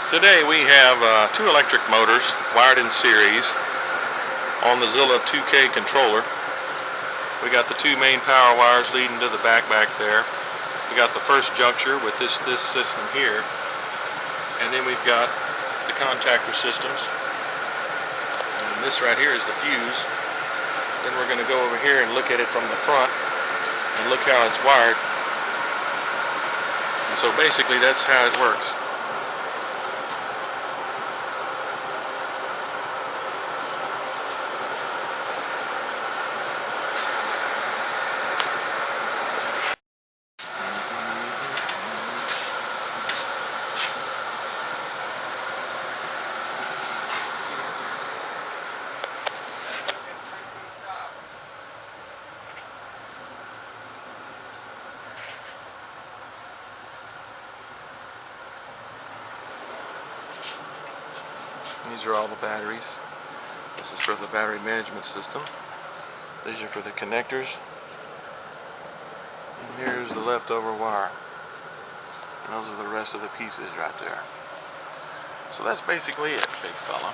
Today we have two electric motors wired in series on the Zilla 2K controller. We got the two main power wires leading to the back there. We got the first juncture with this system here, and then we've got the contactor systems, and this right here is the fuse. Then we're going to go over here and look at it from the front and look how it's wired. And so basically that's how it works. These are all the batteries. This is for the battery management system. These are for the connectors. And here's the leftover wire. And those are the rest of the pieces right there. So that's basically it, big fella.